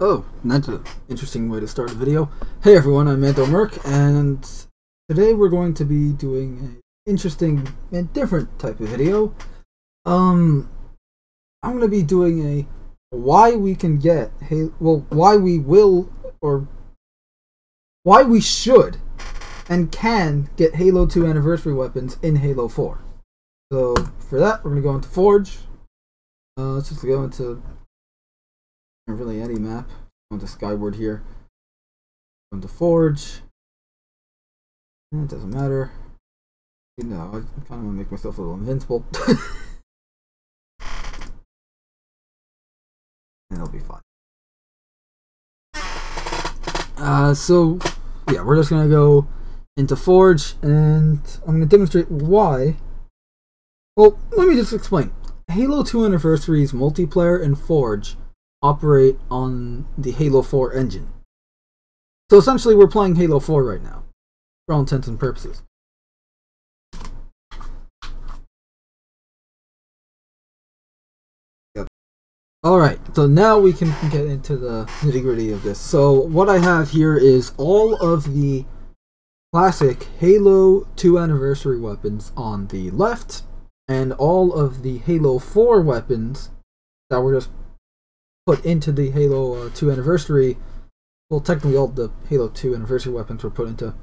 Oh, that's an interesting way to start a video. Hey everyone, I'm Mando Merc, and today we're going to be doing an interesting and different type of video. I'm going to be doing a why we can get why we will, or why we should and can get Halo 2 anniversary weapons in Halo 4. So for that, we're going to go into Forge. Let's just go into really any map. Go into Skyward here. Go into Forge. It doesn't matter. You know, I kind of want to make myself a little invincible. And it'll be fine. So yeah, we're just gonna go into Forge, and I'm gonna demonstrate why. Well, let me just explain. Halo 2 Anniversary's multiplayer and Forge operate on the Halo 4 engine. So essentially we're playing Halo 4 right now, for all intents and purposes. Alright, so now we can get into the nitty-gritty of this. So what I have here is all of the classic Halo 2 Anniversary weapons on the left, and all of the Halo 4 weapons that were just put into the Halo 2 Anniversary. Well, technically all the Halo 2 Anniversary weapons were put into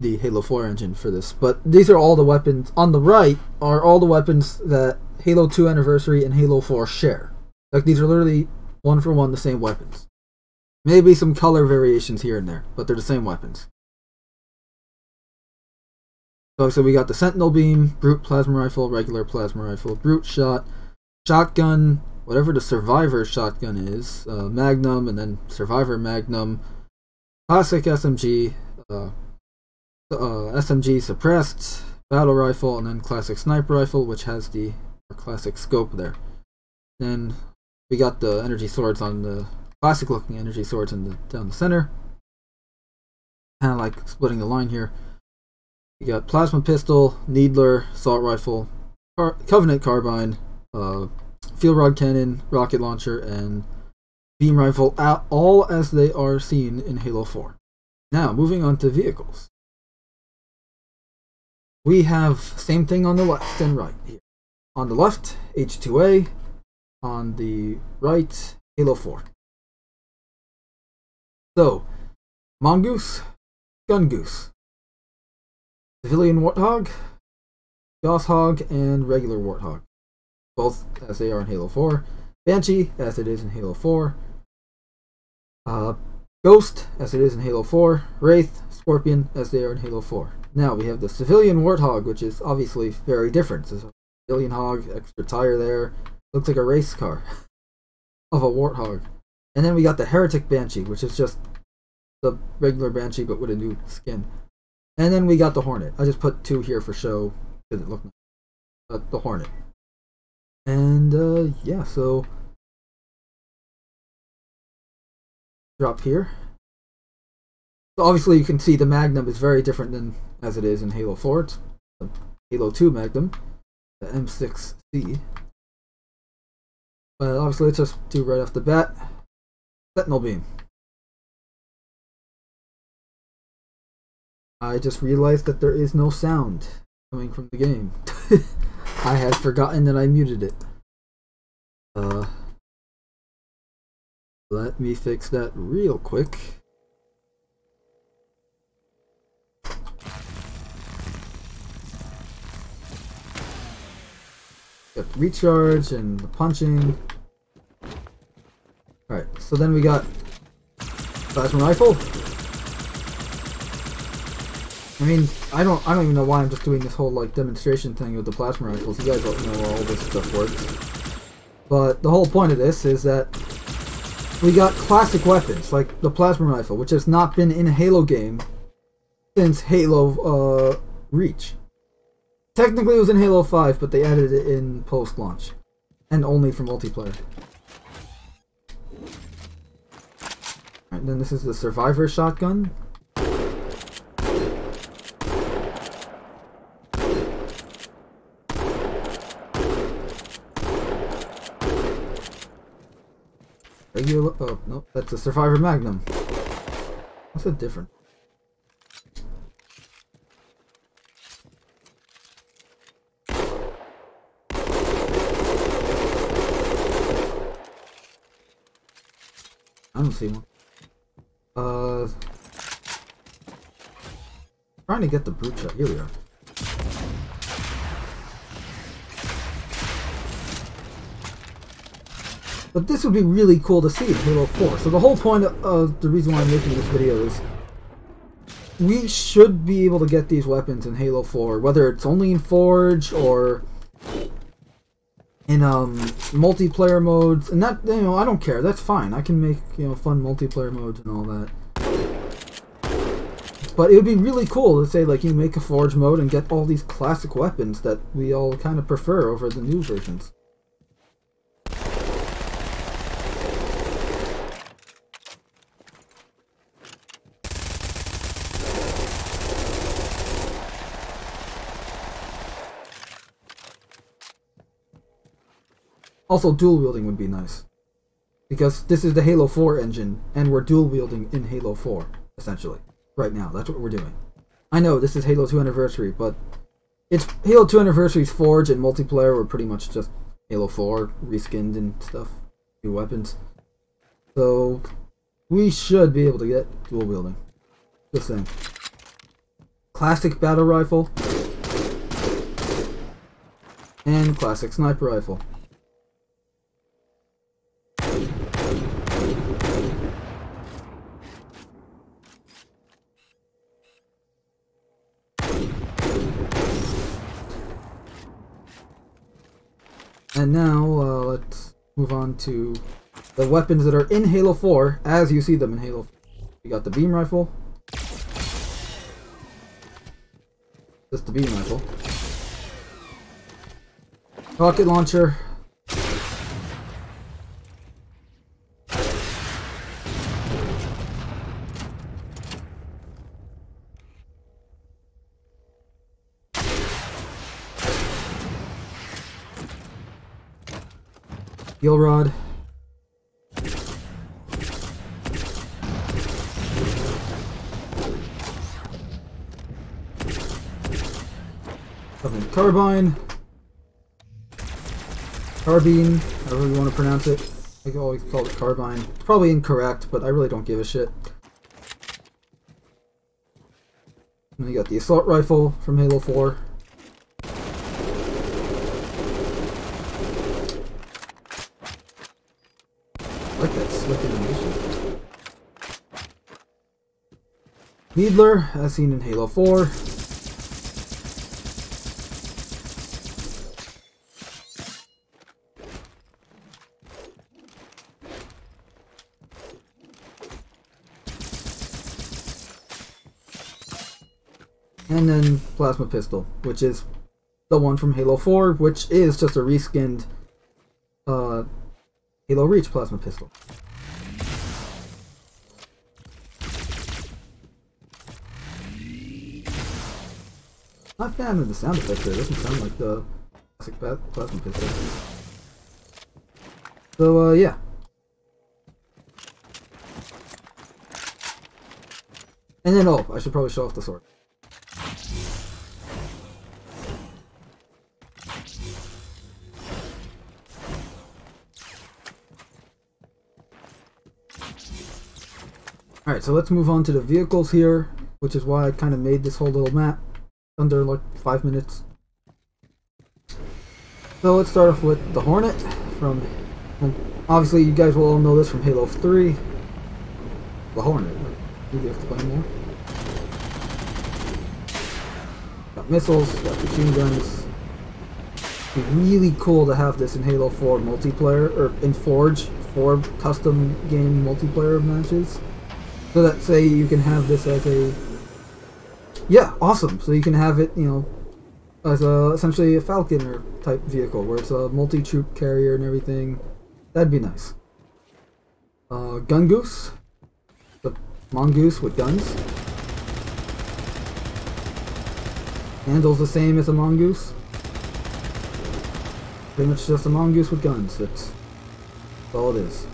the Halo 4 engine for this, but these are all the weapons. On the right are all the weapons that Halo 2 Anniversary and Halo 4 share. Like, these are literally one for one the same weapons. Maybe some color variations here and there, but they're the same weapons. So we got the Sentinel Beam, Brute Plasma Rifle, Regular Plasma Rifle, Brute Shot, Shotgun, whatever the Survivor Shotgun is, Magnum, and then Survivor Magnum, Classic SMG, SMG Suppressed, Battle Rifle, and then Classic Sniper Rifle, which has the Classic Scope there. Then we got the energy swords on the classic looking energy swords down the center. Kind of like splitting the line here. We got Plasma Pistol, Needler, Assault Rifle, Covenant Carbine, Field Rod Cannon, Rocket Launcher, and Beam Rifle, all as they are seen in Halo 4. Now, moving on to vehicles. We have same thing on the left and right here. On the left, H2A. On the right, Halo 4. So, Mongoose, Gungoose, Civilian Warthog, Gosshog, and regular Warthog. Both as they are in Halo 4. Banshee, as it is in Halo 4. Ghost, as it is in Halo 4. Wraith, Scorpion, as they are in Halo 4. Now we have the Civilian Warthog, which is obviously very different. There's a Civilian Hog, extra tire there. Looks like a race car of a Warthog. And then we got the Heretic Banshee, which is just the regular Banshee but with a new skin. And then we got the Hornet. I just put two here for show. Didn't look nice. The Hornet. And yeah, so drop here. So obviously you can see the Magnum is very different than as it is in Halo 4. It's the Halo 2 Magnum, the M6C. But obviously let's just do right off the bat, Sentinel Beam. I just realized that there is no sound coming from the game. I had forgotten that I muted it. Let me fix that real quick. Got the recharge and the punching. Alright, so then we got Plasma Rifle. I mean, I don't even know why I'm just doing this whole like demonstration thing with the Plasma Rifles. You guys don't know how all this stuff works. But the whole point of this is that we got classic weapons like the Plasma Rifle, which has not been in a Halo game since Halo Reach. Technically it was in Halo 5, but they added it in post-launch. And only for multiplayer. Alright, then this is the Survivor Shotgun. Regular. Oh, nope, that's a Survivor Magnum. What's it different? I don't see one. Trying to get the brute shot. Here we are. But this would be really cool to see in Halo 4. So the whole point of the reason why I'm making this video is we should be able to get these weapons in Halo 4, whether it's only in Forge or in multiplayer modes. And that, you know, I don't care. That's fine. I can make, you know, fun multiplayer modes and all that. But it would be really cool to say, like, you make a Forge mode and get all these classic weapons that we all kind of prefer over the new versions. Also, dual wielding would be nice. Because this is the Halo 4 engine, and we're dual wielding in Halo 4, essentially. Right now, that's what we're doing. I know, this is Halo 2 Anniversary, but it's Halo 2 Anniversary's Forge and multiplayer were pretty much just Halo 4, reskinned and stuff. New weapons. So, we should be able to get dual wielding. Just saying. Classic battle rifle. And classic sniper rifle. And now, let's move on to the weapons that are in Halo 4, as you see them in Halo 4. We got the beam rifle. Just the beam rifle. Rocket launcher. Heal rod. Something carbine. Carbine, however you want to pronounce it. I always call it carbine. It's probably incorrect, but I really don't give a shit. And you got the assault rifle from Halo 4. I like that slick animation. Needler, as seen in Halo 4. And then Plasma Pistol, which is the one from Halo 4, which is just a reskinned Halo Reach Plasma Pistol. Not a fan of the sound effects there. It doesn't sound like the classic Plasma Pistol. So, yeah. And then, oh, I should probably show off the sword. Alright, so let's move on to the vehicles here, which is why I kind of made this whole little map under like 5 minutes. So let's start off with the Hornet from, well, obviously you guys will all know this from Halo 3. The Hornet, need to explain more. Got missiles, got machine guns. It'd be really cool to have this in Halo 4 multiplayer, or in Forge, for custom game multiplayer matches. So that, say, you can have this as a... Yeah, awesome! So you can have it, you know, as a, essentially a Falconer type vehicle, where it's a multi-troop carrier and everything. That'd be nice. Gun Goose. The Mongoose with guns. Handles the same as a Mongoose. Pretty much just a Mongoose with guns. That's all it is.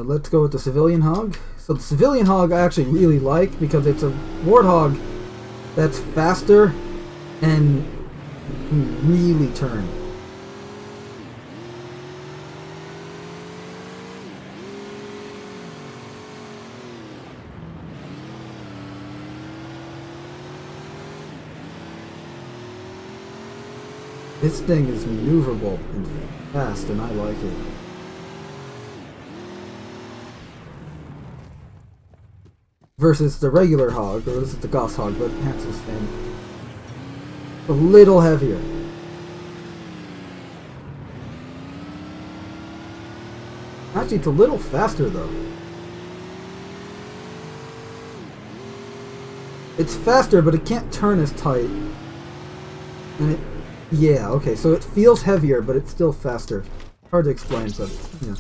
let's go with the Civilian Hog. So the Civilian Hog I actually really like because it's a Warthog that's faster and can really turn. This thing is maneuverable and fast, and I like it. Versus the regular Hog, or this is the Gauss Hog, but that's the same. A little heavier. Actually, it's a little faster though. It's faster, but it can't turn as tight. And it... Yeah, okay, so it feels heavier, but it's still faster. Hard to explain, but, yeah.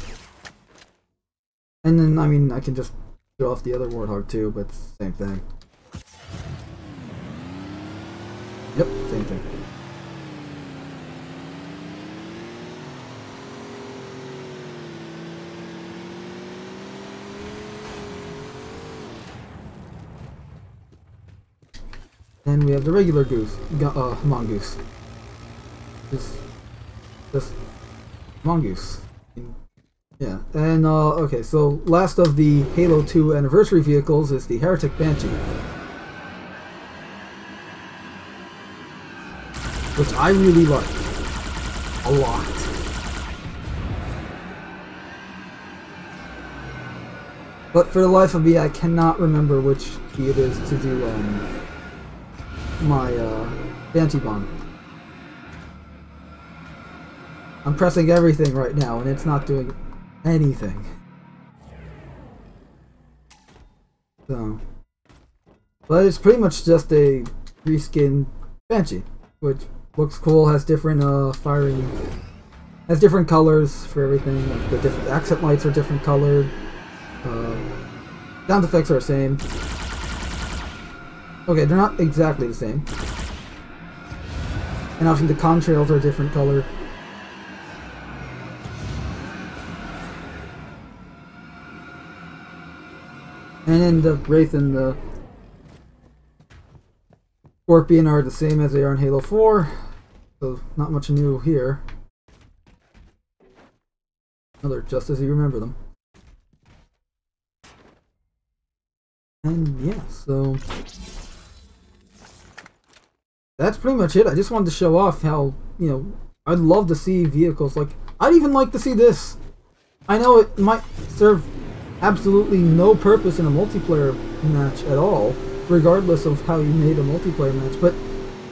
And then, I mean, I can just go off the other Warthog too, but it's the same thing. Yep, same thing. Then we have the regular goose, mongoose. Just mongoose. Yeah, and okay, so last of the Halo 2 anniversary vehicles is the Heretic Banshee, which I really like a lot. But for the life of me, I cannot remember which key it is to do my Banshee bomb. I'm pressing everything right now, and it's not doing anything. So, but it's pretty much just a reskin Banshee, which looks cool. Has different firing, has different colors for everything. Like the different accent lights are different colored. Sound effects are the same. Okay, they're not exactly the same. And obviously the contrails are different color. And then the Wraith and the Scorpion are the same as they are in Halo 4, so not much new here. No, they're just as you remember them. And yeah, so that's pretty much it. I just wanted to show off how, you know, I'd love to see vehicles like, I'd even like to see this. I know it might serve absolutely no purpose in a multiplayer match at all, regardless of how you made a multiplayer match, but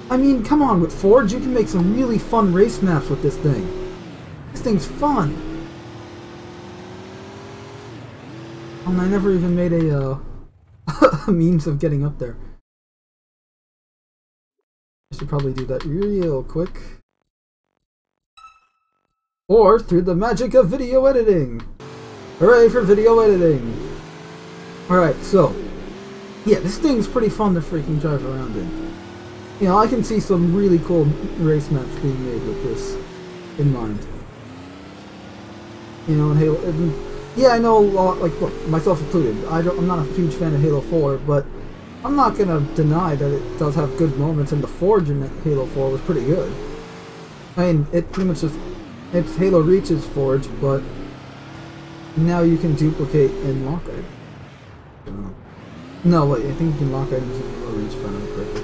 I mean, come on, with Forge you can make some really fun race maps with this thing. This thing's fun. And I never even made a means of getting up there. I should probably do that real quick. Or through the magic of video editing. Hooray for video editing! Alright, so, yeah, this thing's pretty fun to freaking drive around in. You know, I can see some really cool race maps being made with this in mind. You know, in Halo... Yeah, I know a lot, like, look, myself included, I'm not a huge fan of Halo 4, but I'm not gonna deny that it does have good moments, and the Forge in Halo 4 was pretty good. I mean, it pretty much just... It's Halo Reach's Forge, but now you can duplicate and lock items. No, wait, I think you can lock items in Halo Reach if I remember correctly.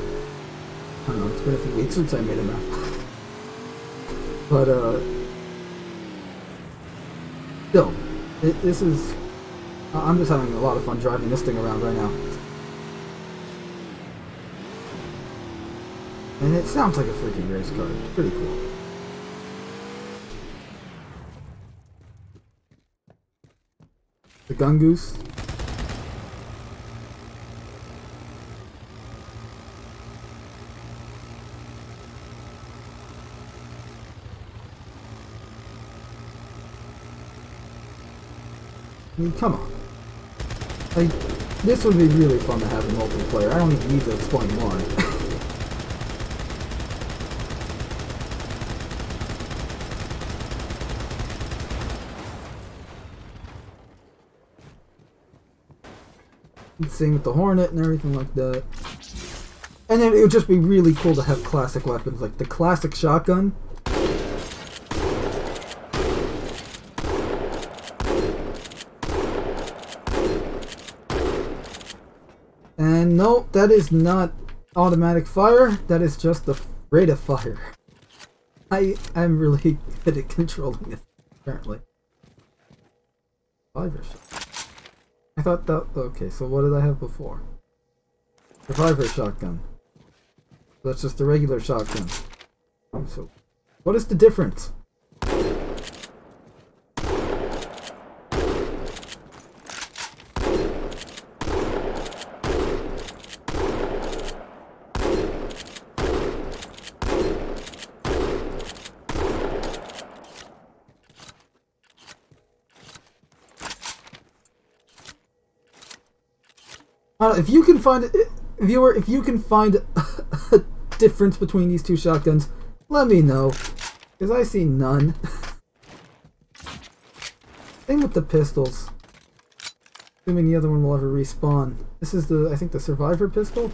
I don't know, it's been a few weeks since I made a map. But, still, this is... I'm just having a lot of fun driving this thing around right now. And it sounds like a freaking race car. It's pretty cool. The Gun Goose. I mean, come on. Like, this would be really fun to have in multiplayer. I don't even need to explain why. Same with the Hornet and everything like that. And then it would just be really cool to have classic weapons, like the classic shotgun. And no, that is not automatic fire, that is just the rate of fire. I'm really good at controlling it, apparently. Survivor shot. I thought that, okay, so what did I have before? Survivor shotgun. That's just a regular shotgun. So, what is the difference? If you can find it, viewer, if you can find a difference between these two shotguns, let me know, because I see none. Same with the pistols. Assuming the other one will ever respawn. This is the, I think, the Survivor pistol?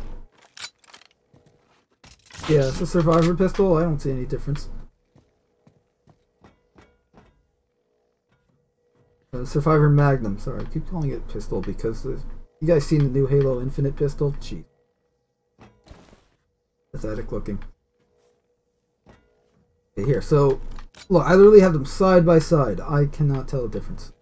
Yeah, it's a Survivor pistol. I don't see any difference. Survivor Magnum. Sorry, I keep calling it pistol because you guys seen the new Halo Infinite pistol? Cheap. Pathetic looking. Okay, here, so look, I literally have them side by side. I cannot tell the difference.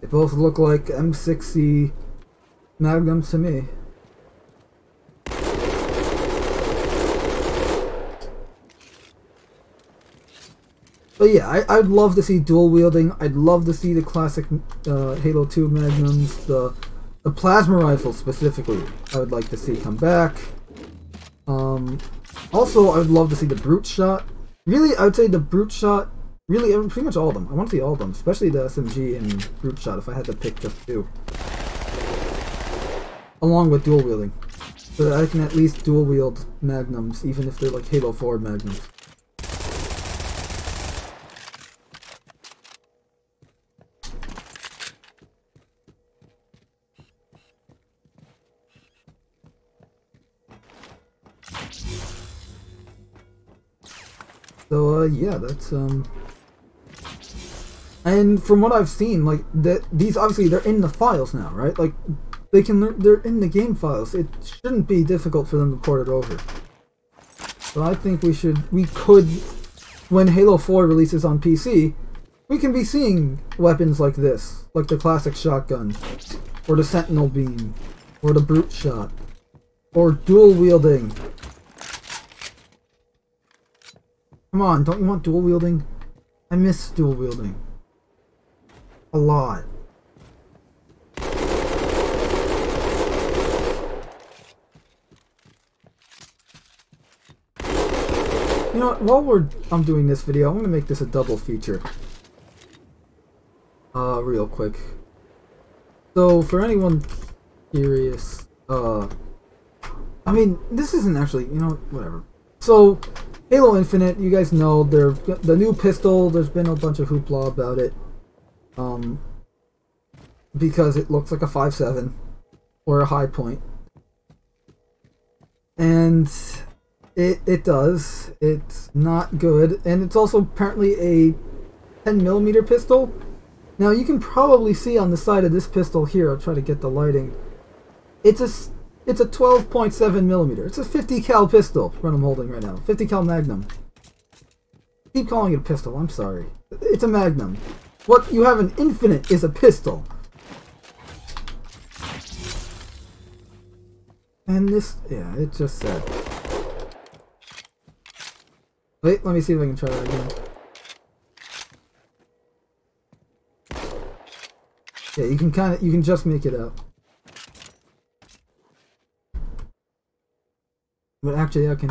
They both look like M60 Magnums to me. But yeah, I'd love to see dual wielding. I'd love to see the classic Halo 2 Magnums, the plasma rifle specifically. I would like to see come back. Also, I would love to see the brute shot. Really, I would say the brute shot. Really, pretty much all of them. I want to see all of them, especially the SMG and brute shot. If I had to pick just two, along with dual wielding, so that I can at least dual wield Magnums, even if they're like Halo 4 Magnums. So yeah, that's and from what I've seen, like these obviously they're in the files now, right? Like they're in the game files. It shouldn't be difficult for them to port it over. So I think we could, when Halo 4 releases on PC, we can be seeing weapons like this, like the classic shotgun, or the Sentinel beam, or the brute shot, or dual wielding. Come on, don't you want dual wielding? I miss dual wielding. A lot. You know what, while I'm doing this video, I'm gonna make this a double feature. Real quick. So, for anyone curious, I mean, this isn't actually, you know, whatever. So, Halo Infinite, you guys know, the new pistol, there's been a bunch of hoopla about it. Because it looks like a 5.7 or a high point. And it does. It's not good. And it's also apparently a 10mm pistol. Now you can probably see on the side of this pistol here, I'll try to get the lighting. It's a 12.7mm. It's a 50 cal pistol, what I'm holding right now. 50 cal Magnum. Keep calling it a pistol, I'm sorry. It's a Magnum. What you have in Infinite is a pistol. And this, yeah, it's just sad. Wait, let me see if I can try that again. Yeah, you can just make it out. But actually, I can,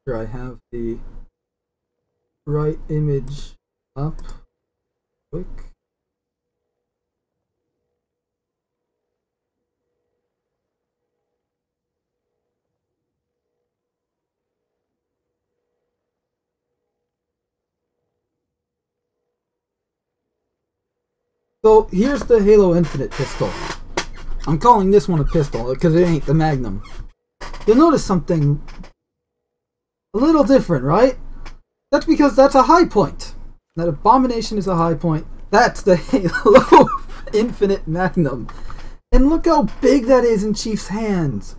sure I have the right image up. Quick. So here's the Halo Infinite pistol. I'm calling this one a pistol because it ain't the Magnum. You'll notice something a little different, right? That's because that's a high point. That Abomination is a high point. That's the Halo Infinite Magnum. And look how big that is in Chief's hands.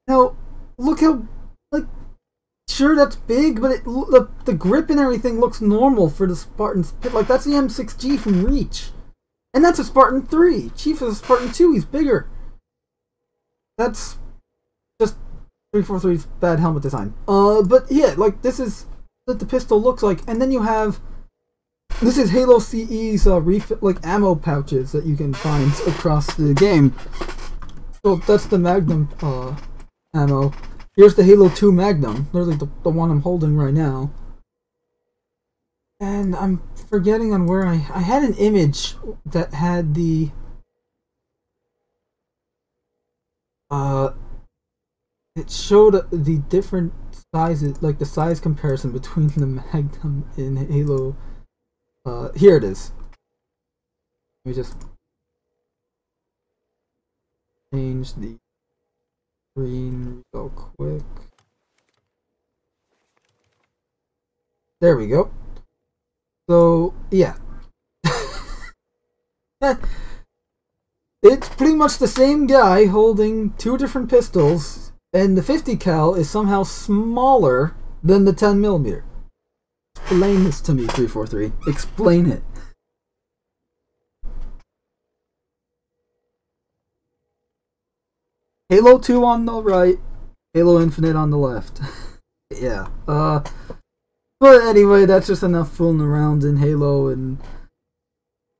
Now, look how, like, sure that's big, but the grip and everything looks normal for the Spartan's. Like, that's the M6G from Reach. And that's a Spartan 3. Chief is a Spartan 2, he's bigger. That's just 343's bad helmet design. But yeah, like, this is what the pistol looks like. And then you have, this is Halo CE's like ammo pouches that you can find across the game. So that's the Magnum ammo. Here's the Halo 2 Magnum, literally the one I'm holding right now. And I'm forgetting on where I had an image that had the it showed the different sizes, like the size comparison between the Magnum and Halo. Here it is. Let me just change the screen real quick. There we go. So, yeah. It's pretty much the same guy holding two different pistols, and the 50 cal is somehow smaller than the 10mm. Explain this to me, 343. Explain it. Halo 2 on the right, Halo Infinite on the left. Yeah. But anyway, that's just enough fooling around in Halo and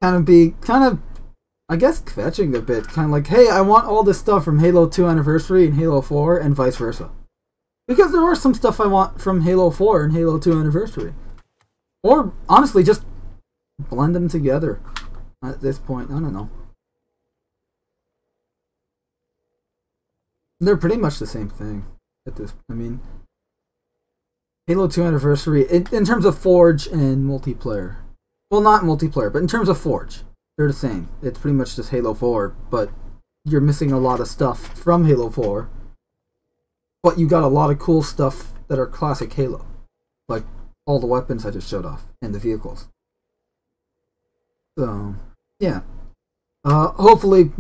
kind of, I guess, fetching a bit. Kind of like, hey, I want all this stuff from Halo 2 Anniversary and Halo 4 and vice versa. Because there are some stuff I want from Halo 4 and Halo 2 Anniversary. Or, honestly, just blend them together at this point. I don't know. They're pretty much the same thing at this. I mean, Halo 2 Anniversary, in terms of Forge and multiplayer. Well, not multiplayer, but in terms of Forge, they're the same. It's pretty much just Halo 4, but you're missing a lot of stuff from Halo 4. But you got a lot of cool stuff that are classic Halo. Like all the weapons I just showed off, and the vehicles. So, yeah. Hopefully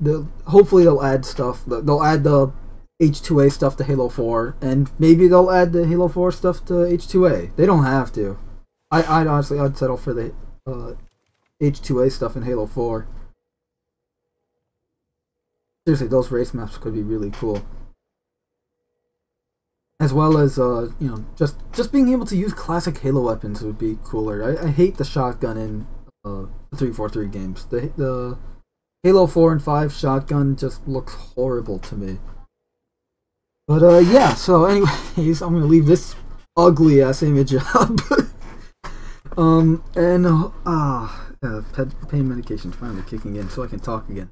they'll add stuff. They'll add the H2A stuff to Halo 4, and maybe they'll add the Halo 4 stuff to H2A. They don't have to. I'd settle for the H2A stuff in Halo 4. Seriously, those race maps could be really cool. As well as, you know, just being able to use classic Halo weapons would be cooler. I hate the shotgun in the 343 games. The Halo 4 and 5 shotgun just looks horrible to me. But, yeah, so anyways, I'm gonna leave this ugly-ass image up. Pain medication's finally kicking in so I can talk again.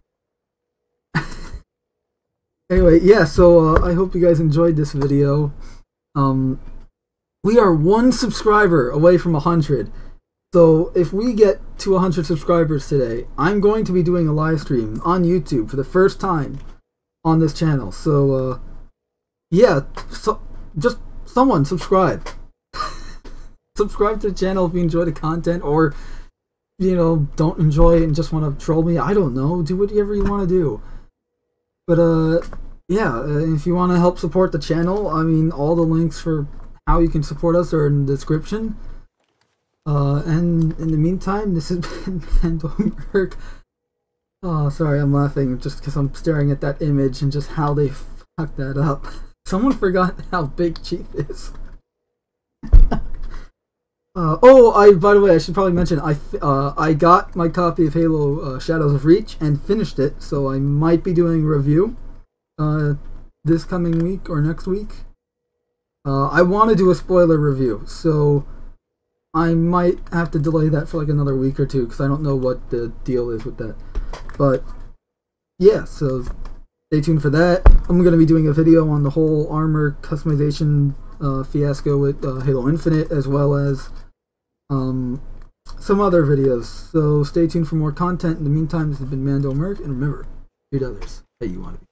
Anyway, yeah, so I hope you guys enjoyed this video. We are 1 subscriber away from 100. So if we get to 100 subscribers today, I'm going to be doing a live stream on YouTube for the first time on this channel. So, yeah, so just someone subscribe. Subscribe to the channel if you enjoy the content, or, you know, don't enjoy it and just want to troll me. I don't know. Do whatever you want to do. But, yeah, if you want to help support the channel, I mean, all the links for how you can support us are in the description. And in the meantime, this has been Mando Merc. Oh, sorry, I'm laughing just because I'm staring at that image and just how they fucked that up. Someone forgot how big Chief is. By the way, I should probably mention, I got my copy of Halo Shadows of Reach and finished it, so I might be doing a review this coming week or next week. I want to do a spoiler review, so I might have to delay that for like another week or two, because I don't know what the deal is with that. But, yeah, so stay tuned for that. I'm going to be doing a video on the whole armor customization fiasco with Halo Infinite, as well as some other videos. So stay tuned for more content. In the meantime, this has been Mando Merc, and remember, treat others how you want to be.